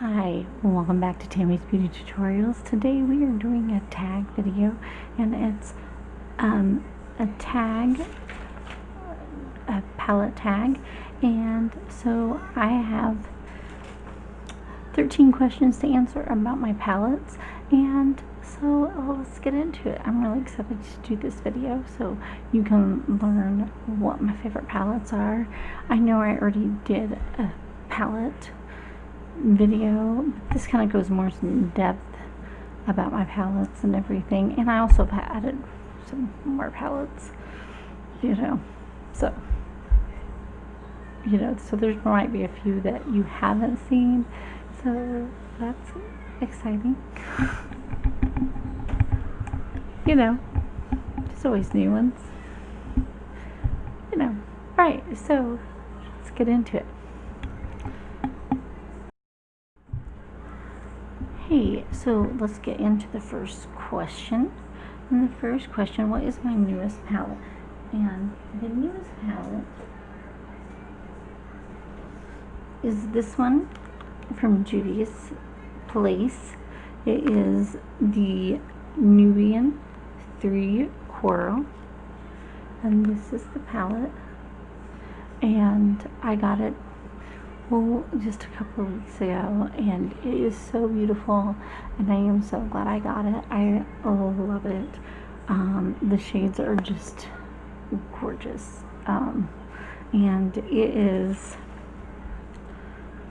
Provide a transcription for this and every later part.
Hi, welcome back to Tammy's Beauty Tutorials. Today we are doing a tag video, and it's a tag, a palette tag, and so I have 13 questions to answer about my palettes, and so let's get into it. I'm really excited to do this video so you can learn what my favorite palettes are. I know I already did a palette video, but this kind of goes more in depth about my palettes and everything, and I also have added some more palettes, so so there might be a few that you haven't seen, so that's exciting. There's always new ones, right? So let's get into it. Hey, so let's get into the first question. And the first question, what is my newest palette? And the newest palette is this one from Judy's Place. It is the Nubian 3 Coral. And this is the palette. And I got it just a couple of weeks ago, and it is so beautiful, and I am so glad I got it. I love it. The shades are just gorgeous, and it is,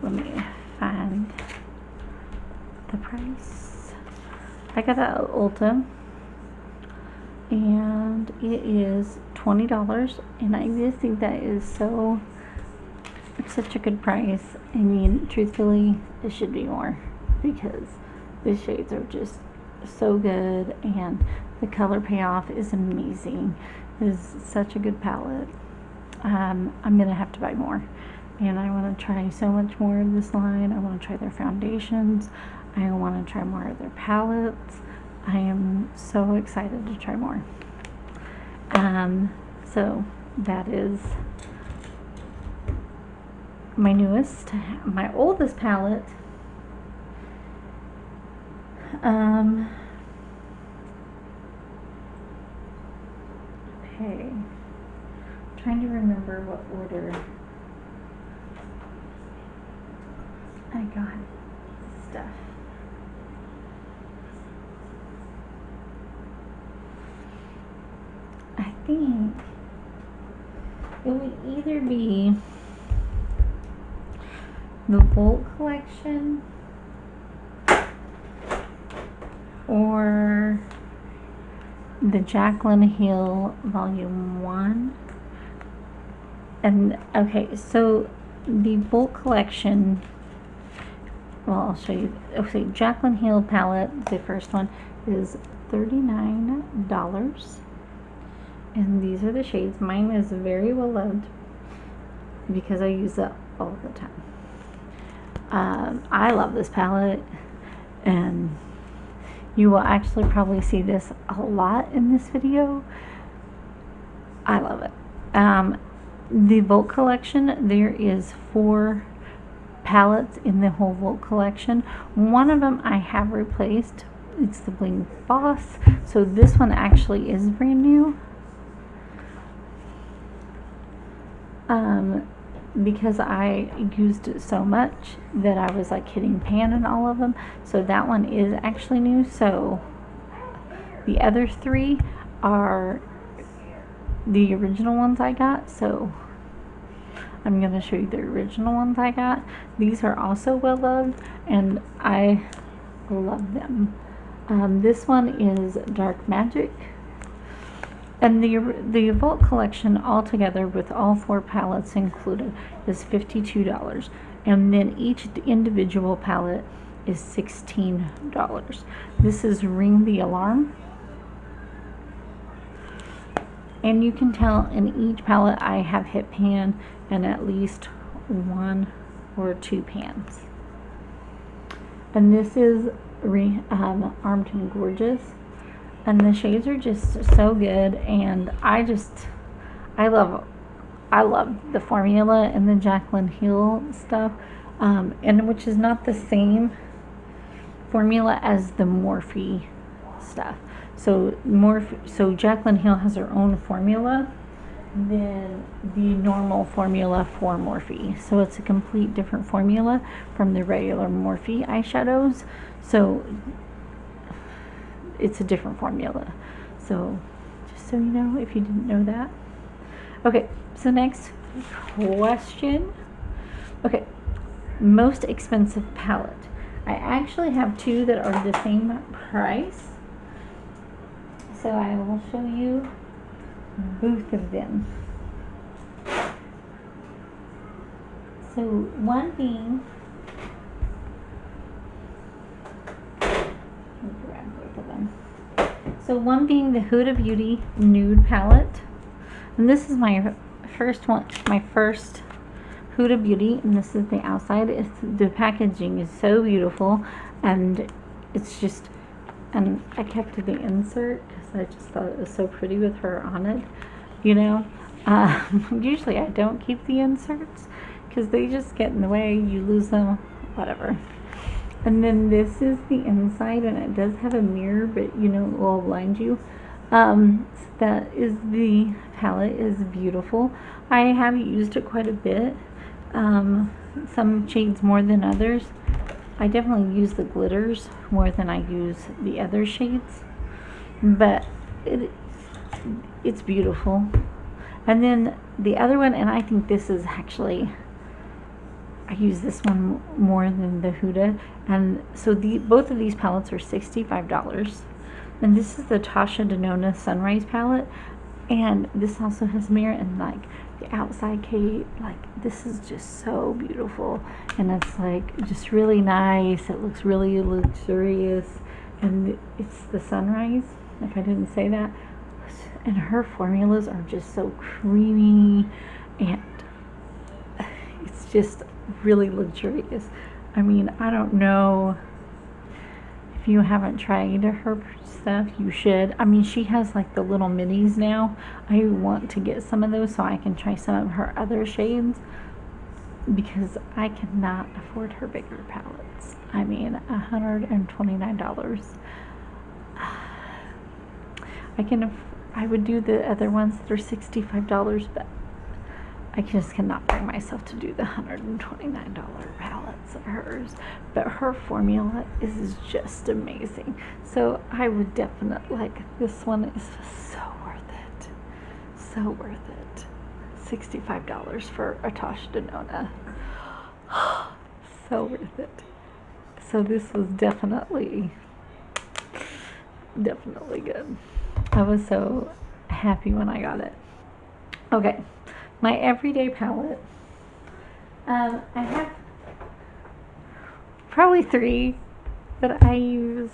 let me find the price. I got it at Ulta, and it is $20, and I just think that is it's such a good price. I mean, truthfully, it should be more because the shades are just so good and the color payoff is amazing. It is such a good palette. I'm gonna have to buy more, and I want to try so much more of this line. I want to try their foundations. I want to try more of their palettes. I am so excited to try more. So that is my newest. My oldest palette, okay, I'm trying to remember what order I got stuff. I think it would either be the Volt collection or the Jacqueline Hale Volume 1. And okay, so the Volt collection, well, I'll show you. Okay, Jacqueline Hale palette, the first one, is $39. And these are the shades. Mine is very well loved because I use it all the time. I love this palette, and you will actually probably see this a lot in this video. I love it. The Volt collection, there is 4 palettes in the whole Volt collection. One of them I have replaced. It's the Bling Boss. So this one actually is brand new. Because I used it so much that I was like hitting pan in all of them. So that one is actually new. So the other 3 are the original ones I got. So I'm going to show you the original ones I got. These are also well loved, and I love them. This one is Dark Magic. And the Volt collection altogether with all 4 palettes included is $52. And then each individual palette is $16. This is Ring the Alarm. And you can tell in each palette I have hit pan and at least 1 or 2 pans. And this is Armed and Gorgeous. And the shades are just so good, and I love the formula and the Jacqueline Hale stuff. and which is not the same formula as the Morphe stuff. So Jacqueline Hale has her own formula than the normal formula for Morphe. So it's a complete different formula from the regular Morphe eyeshadows. So it's a different formula. So just so you know, if you didn't know that. Okay, so next question. Okay, most expensive palette. I actually have two that are the same price. So I will show you both of them. So one being, let me grab both of them. So one being the Huda Beauty Nude palette, and this is my first one, my first Huda Beauty, and this is the outside. The packaging is so beautiful, and it's just, and I kept the insert because I just thought it was so pretty with her on it, you know. Usually I don't keep the inserts because they just get in the way, you lose them, whatever. And then this is the inside, and it does have a mirror, but you know, it will blind you. So that is the palette, is beautiful. I have used it quite a bit. Some shades more than others. I definitely use the glitters more than I use the other shades, but it's beautiful. And then the other one, and I think this is actually, I use this one more than the Huda, and so both of these palettes are $65. And this is the Tasha Denona Sunrise palette, and this also has mirror, and like the outside cape, like this is just so beautiful, and it's like just really nice. It looks really luxurious, and it's the Sunrise, if I didn't say that. And her formulas are just so creamy, and it's just really luxurious. I mean, I don't know if you haven't tried her stuff, you should. I mean, she has like the little minis now. I want to get some of those so I can try some of her other shades, because I cannot afford her bigger palettes. I mean, $129. I would do the other ones that are $65, but I just cannot bring myself to do the $129 palettes of hers. But her formula is just amazing. So I would definitely, like, this one is so worth it. So worth it. $65 for a Tasha Denona. So worth it. So this was definitely good. I was so happy when I got it. Okay, my everyday palette. I have probably 3 that I use.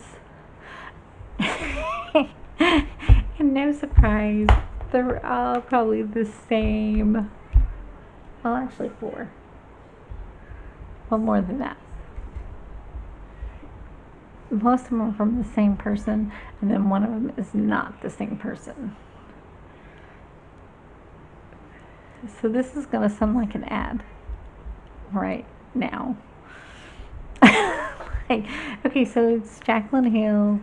And no surprise, they're all probably the same. Well, actually 4. Well, more than that. Most of them are from the same person, and then one of them is not the same person. So this is going to sound like an ad right now. Okay, so it's Jacqueline Hale,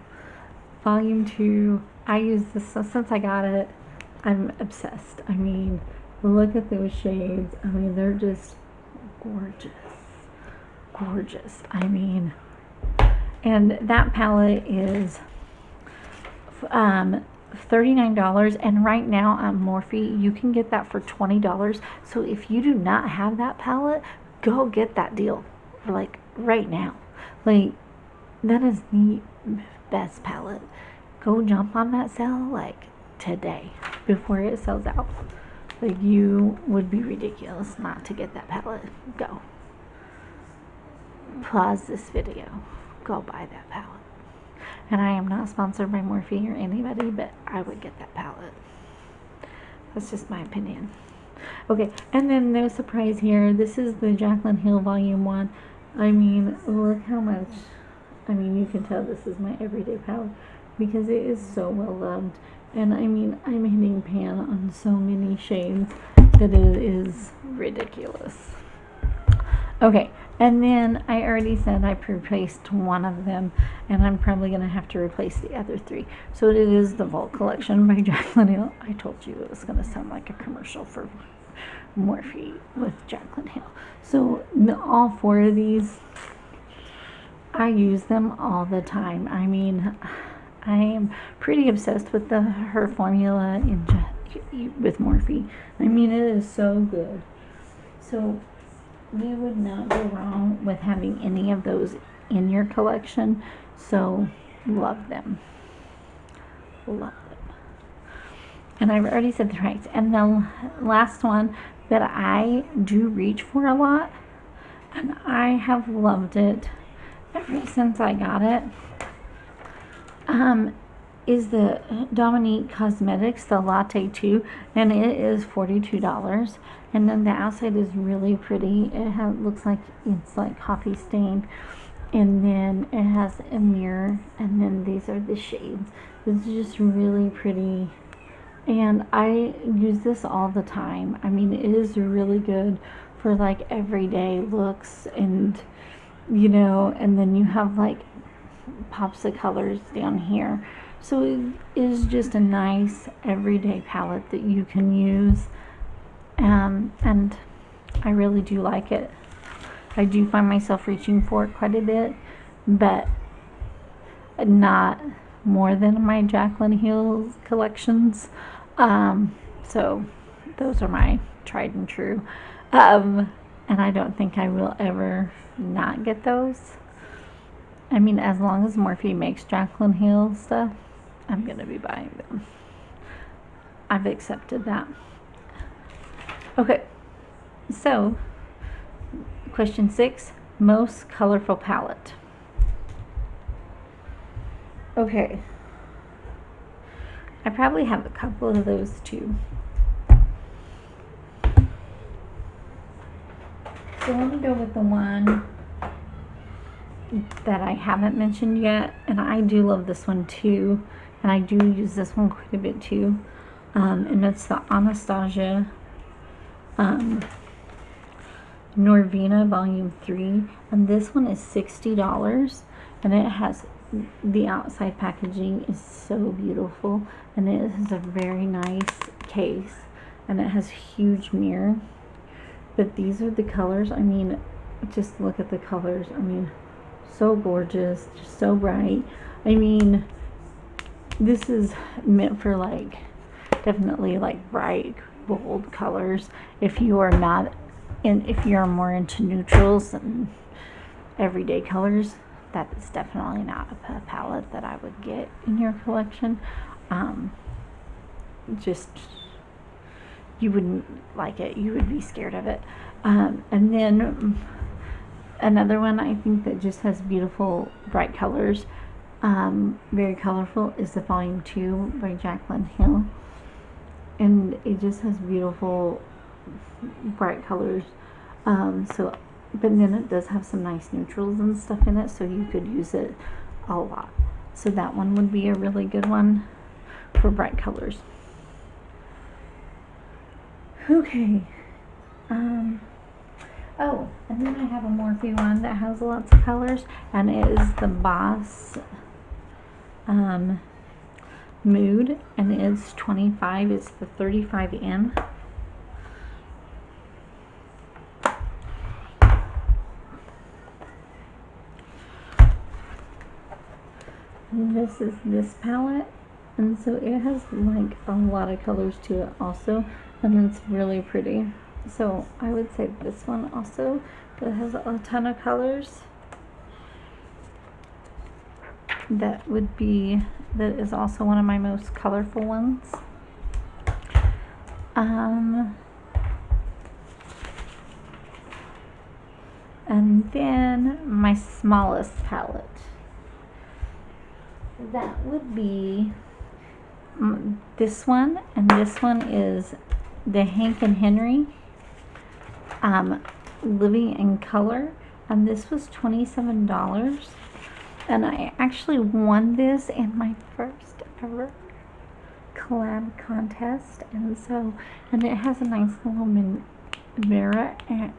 Volume 2. I use this since I got it. I'm obsessed. I mean, look at those shades. I mean, they're just gorgeous. Gorgeous. I mean, and that palette is $39, and right now on Morphe you can get that for $20. So if you do not have that palette, go get that deal for like right now. Like, that is the best palette. Go jump on that sale like today before it sells out. Like, you would be ridiculous not to get that palette. Go pause this video, go buy that palette. And I am not sponsored by Morphe or anybody, but I would get that palette. That's just my opinion. Okay, and then no surprise here, this is the Jacqueline Hale Volume 1. I mean, look how much, I mean, you can tell this is my everyday palette because it is so well loved. And I mean, I'm hitting pan on so many shades that it is ridiculous. Okay, and then I already said I replaced one of them, and I'm probably going to have to replace the other three. So it is the Vault Collection by Jacqueline Hale. I told you it was going to sound like a commercial for Morphe with Jacqueline Hale. So all four of these, I use them all the time. I mean, I am pretty obsessed with her formula with Morphe. I mean, it is so good. So you would not go wrong with having any of those in your collection. So love them. Love them. And I've already said the price. And the last one that I do reach for a lot, and I have loved it ever since I got it, is the Dominique Cosmetics, the Latte 2, and it is $42. And then the outside is really pretty. Looks like it's like coffee stained, and then it has a mirror, and then these are the shades. It's just really pretty, and I use this all the time. I mean, it is really good for like everyday looks, and and then you have like pops of colors down here. So it is just a nice everyday palette that you can use, and I really do like it. I do find myself reaching for it quite a bit, but not more than my Jacqueline Hale collections. So those are my tried and true. And I don't think I will ever not get those. I mean, as long as Morphe makes Jacqueline Hale stuff, I'm going to be buying them. I've accepted that. Okay, so question 6, most colorful palette. Okay, I probably have a couple of those too. So let me go with the one that I haven't mentioned yet, and I do love this one too, and I do use this one quite a bit too, and it's the Anastasia Vina Volume 3, and this one is $60, and it has, the outside packaging is so beautiful, and it has a very nice case, and it has a huge mirror. But these are the colors. I mean, just look at the colors. I mean, so gorgeous, just so bright. I mean, this is meant for like definitely like bright, bold colors. If you are not if you're more into neutrals and everyday colors, that is definitely not a palette that I would get in your collection. Just, you wouldn't like it. You would be scared of it. And then another one I think that just has beautiful bright colors, very colorful, is the Volume 2 by Jacqueline Hale, and it just has beautiful bright colors. But then it does have some nice neutrals and stuff in it, so you could use it a lot. So that one would be a really good one for bright colors. Okay. Oh, and then I have a Morphe one that has lots of colors, and it is the Boss Nude, and it's $25. It's the 35M. And this is this palette, and so it has like a lot of colors to it also, and it's really pretty. So I would say this one also, that has a ton of colors. That is also one of my most colorful ones. And then my smallest palette, that would be this one, and this one is the Hank and Henry Living in Color, and this was $27, and I actually won this in my first ever collab contest, and it has a nice little Mirror, and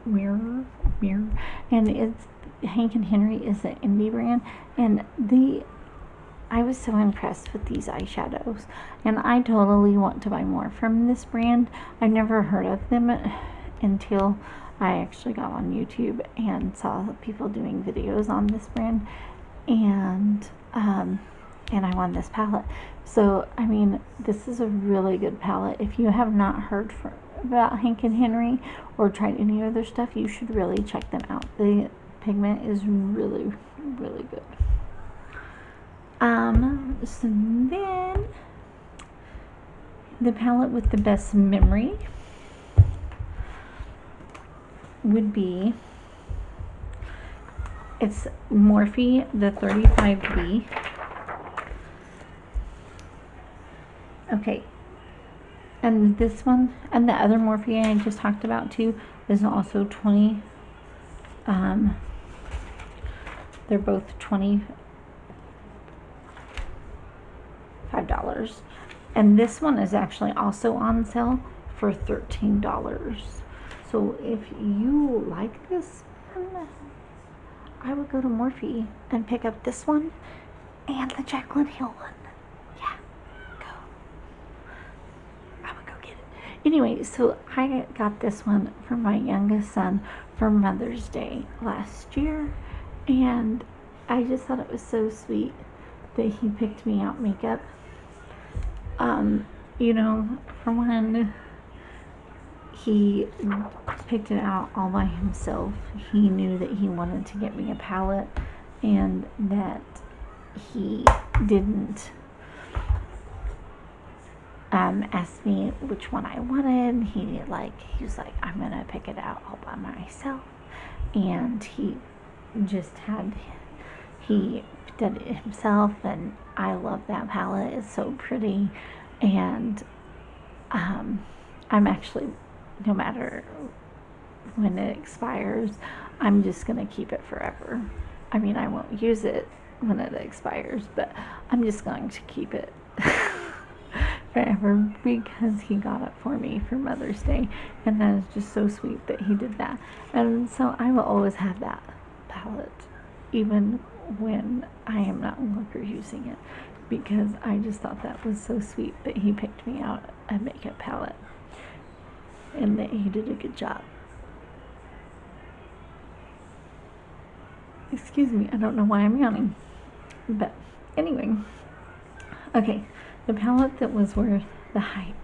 it's Hank and Henry is an indie brand, and I was so impressed with these eyeshadows, and I totally want to buy more from this brand. I've never heard of them until I actually got on YouTube and saw people doing videos on this brand, and I won this palette. So, I mean, this is a really good palette. If you have not heard about Hank and Henry or tried any other stuff, you should really check them out. The pigment is really, really good. So then the palette with the best memory would be, it's Morphe, the 35B. Okay, and this one, and the other Morphe I just talked about too, is also 20, they're both $25. And this one is actually also on sale for $13. So if you like this one, I would go to Morphe and pick up this one and the Jacqueline Hale one. Yeah, go. I would go get it. Anyway, so I got this one for my youngest son for Mother's Day last year, and I just thought it was so sweet that he picked me out makeup. You know, for one, he picked it out all by himself. He knew that he wanted to get me a palette, and that he didn't ask me which one I wanted. He was like, I'm gonna pick it out all by myself, and he did it himself, and I love that palette. It's so pretty, and I'm actually, no matter when it expires, I'm just gonna keep it forever. I mean, I won't use it when it expires, but I'm just going to keep it forever because he got it for me for Mother's Day, and that is just so sweet that he did that. And so I will always have that palette, even when I am not longer using it, because I just thought that was so sweet that he picked me out a makeup palette, and that he did a good job. Excuse me, I don't know why I'm yawning, but anyway. Okay, the palette that was worth the hype.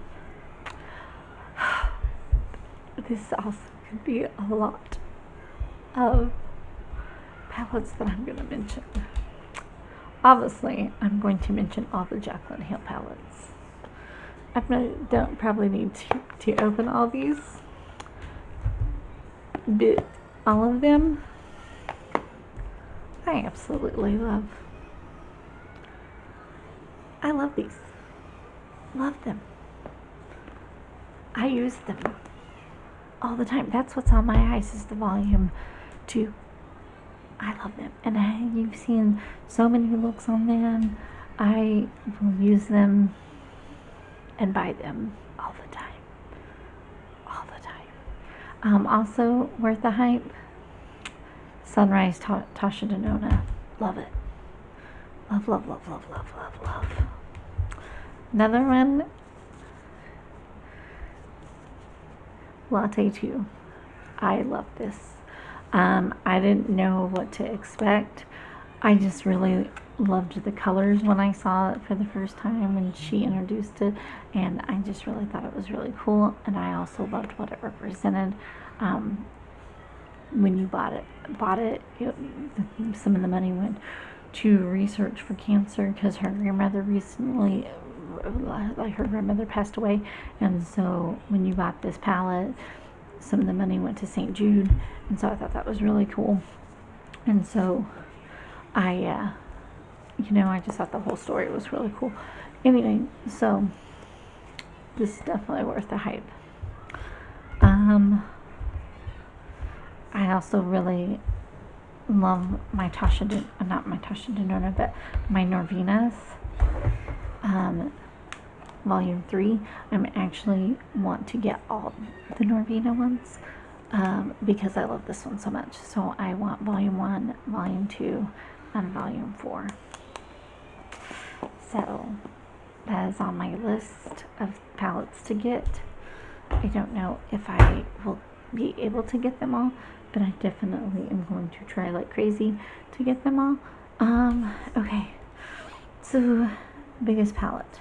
This also could be a lot of palettes that I'm going to mention. Obviously, I'm going to mention all the Jacqueline Hale palettes. I don't probably need to open all these, but all of them I absolutely love. I love these. Love them. I use them all the time. That's what's on my eyes, is the volume 2. I love them. And you've seen so many looks on them. I will use them and buy them all the time. All the time. Also worth the hype, Sunrise Tasha Denona. Love it. Love, love, love, love, love, love, love. Another one, Latte 2. I love this. I didn't know what to expect. I just really loved the colors when I saw it for the first time when she introduced it, and I just really thought it was really cool, and I also loved what it represented. When you bought it, some of the money went to research for cancer, because her grandmother her grandmother passed away, and so when you bought this palette, some of the money went to St. Jude, and so I thought that was really cool. And so I just thought the whole story was really cool. Anyway, so this is definitely worth the hype. I also really love my not my Tasha Denona, but my Norvinas, volume 3. I'm actually want to get all the Norvina ones. because I love this one so much. So I want volume 1, volume 2, and volume 4. So that is on my list of palettes to get. I don't know if I will be able to get them all, but I definitely am going to try like crazy to get them all. Okay. So, biggest palette.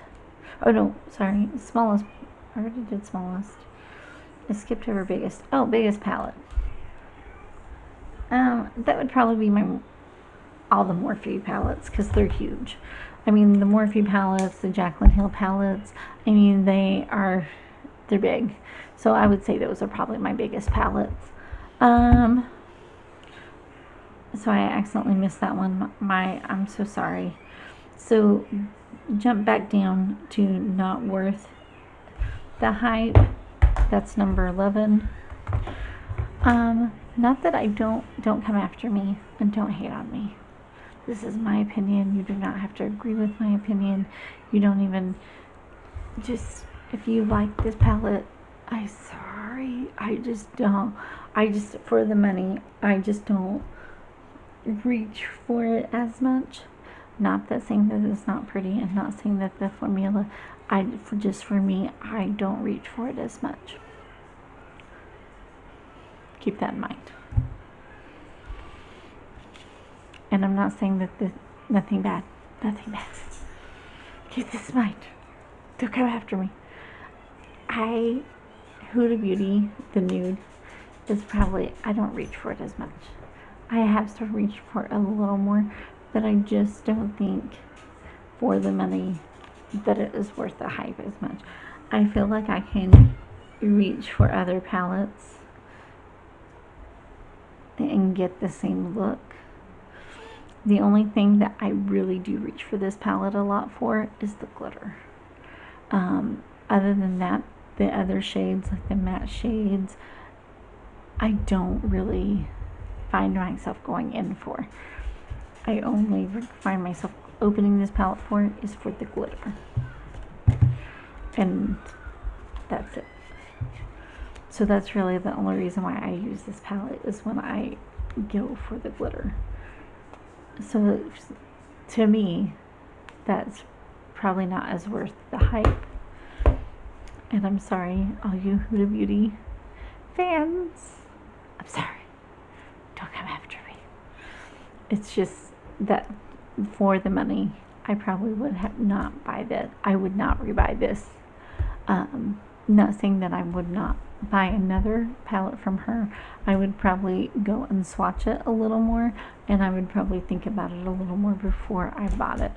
Oh no, sorry, smallest. I already did smallest. I skipped over biggest. Oh, biggest palette. That would probably be all the Morphe palettes because they're huge. I mean, the Morphe palettes, the Jacqueline Hale palettes. I mean, they're big. So I would say those are probably my biggest palettes. So I accidentally missed that one. I'm so sorry. So jump back down to not worth the hype. That's number 11. Not that I don't come after me and don't hate on me. This is my opinion. You do not have to agree with my opinion. You don't even if you like this palette, I'm sorry. I just don't. For the money, I just don't reach for it as much. Not that saying that it's not pretty, and not saying that the formula, for me, I don't reach for it as much. Keep that in mind. And I'm not saying that nothing bad. Keep this in mind. Don't come after me. Huda Beauty, the Nude, is probably, I don't reach for it as much. I have to reach for it a little more, but I just don't think for the money that it is worth the hype as much. I feel like I can reach for other palettes and get the same look. The only thing that I really do reach for this palette a lot for is the glitter. Other than that, the other shades, like the matte shades, I don't really find myself going in for. I only find myself opening this palette for is for the glitter. And that's it. So that's really the only reason why I use this palette, is when I go for the glitter. So to me, that's probably not as worth the hype. And I'm sorry, all you Huda Beauty fans. I'm sorry. Don't come after me. It's just that for the money, I probably would not buy that. I would not rebuy this. Not saying that I would not buy another palette from her. I would probably go and swatch it a little more, and I would probably think about it a little more before I bought it,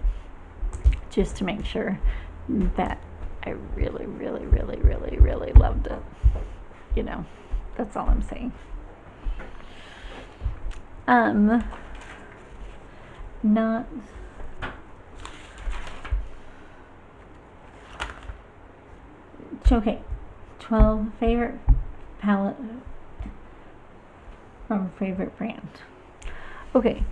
just to make sure that I really, really, really, really, really loved it. You know, that's all I'm saying. Not okay. 12 favorite palette from favorite brand. Okay.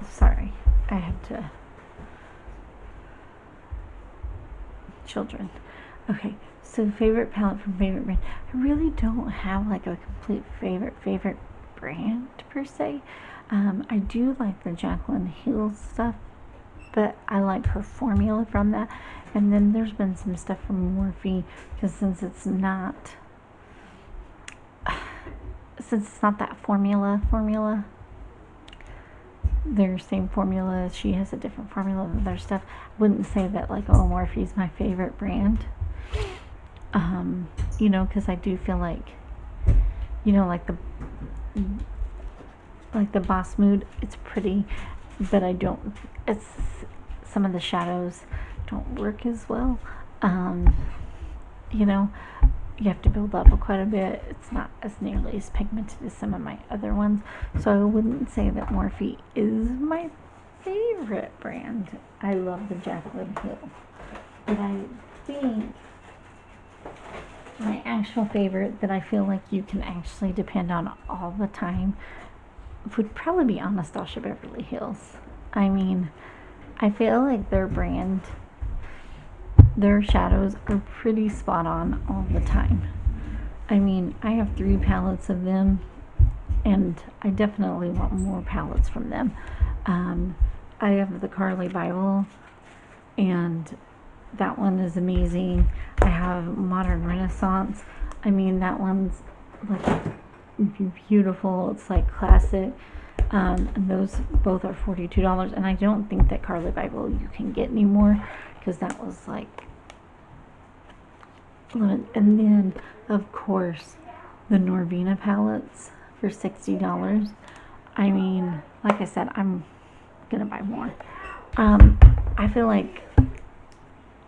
Sorry, I have to. Children. Okay, so favorite palette from favorite brand. I really don't have like a complete favorite brand per se. I do like the Jacqueline Hale stuff, but I like her formula from that. And then there's been some stuff from Morphe, because since it's not that formula, their same formula, she has a different formula than their stuff. I wouldn't say that like, oh, Morphe's my favorite brand. Because I do feel like, like the Boss Mood, it's pretty, but it's some of the shadows don't work as well. You have to build up quite a bit. It's not as nearly as pigmented as some of my other ones. So I wouldn't say that Morphe is my favorite brand. I love the Jacqueline Hale. But I think my actual favorite that I feel like you can actually depend on all the time would probably be Anastasia Beverly Hills. I mean, I feel like their brand their shadows are pretty spot on all the time. I mean, I have 3 palettes of them, and I definitely want more palettes from them. I have the Carly Bible, and that one is amazing. I have Modern Renaissance. I mean, that one's like beautiful. It's like classic. And those both are $42. And I don't think that Carly Bible you can get anymore, because that was like limit. And then, of course, the Vina palettes for $60. I mean, like I said, I'm gonna buy more. I feel like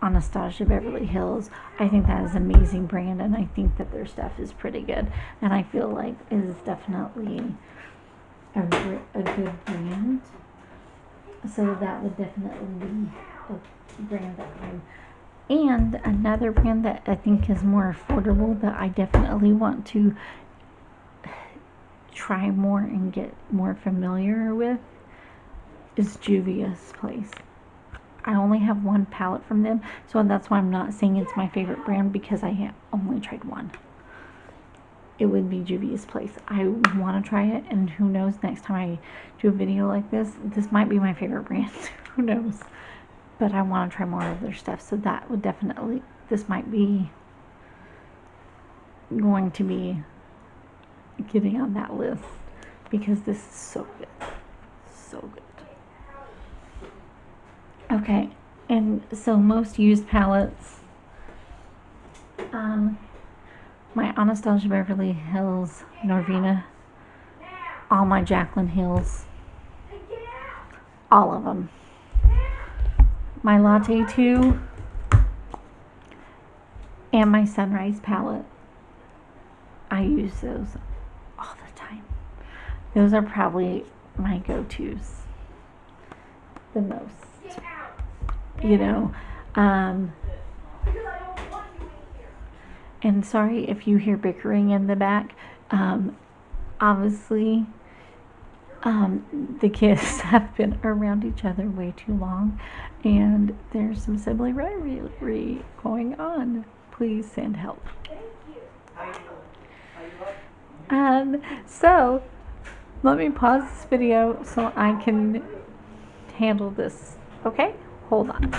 Anastasia Beverly Hills, I think that is an amazing brand, and I think that their stuff is pretty good, and I feel like it is definitely a good brand. So that would definitely be a brand that and another brand that I think is more affordable that I definitely want to try more and get more familiar with is Juvia's Place. I only have 1 palette from them, so that's why I'm not saying it's my favorite brand, because I have only tried 1. It would be Juvia's Place. I want to try it, and who knows, next time I do a video like this might be my favorite brand. Who knows? But I want to try more of their stuff, so that would definitely, this might be going to be getting on that list, because this is so good. So good. Okay, and so most used palettes, my Anastasia Beverly Hills, Vina, all my Jacqueline Hales, all of them. My Latte 2, and my Sunrise palette. I use those all the time. Those are probably my go-tos the most. You know, and sorry if you hear bickering in the back. Obviously, the kids have been around each other way too long, and there's some sibling rivalry going on. Please send help. So let me pause this video so I can handle this. Okay, hold on.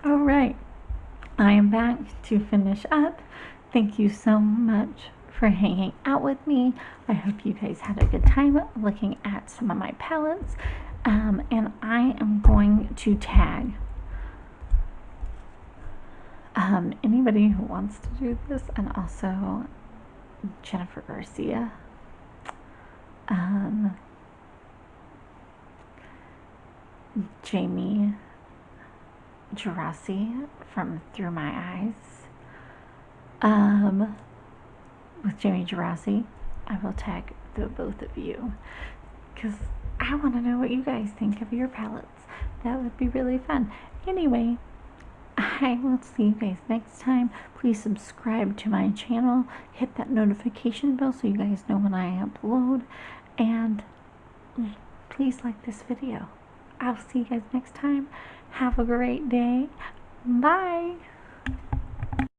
All right, I am back to finish up. Thank you so much for hanging out with me. I hope you guys had a good time looking at some of my palettes. And I am going to tag anybody who wants to do this, and also Jennifer Garcia, Jamie Gerasi from Through My Eyes. With Jamie Gerasi, I will tag the both of you, because I want to know what you guys think of your palettes. That would be really fun. Anyway, I will see you guys next time. Please subscribe to my channel. Hit that notification bell so you guys know when I upload. And please like this video. I'll see you guys next time. Have a great day. Bye.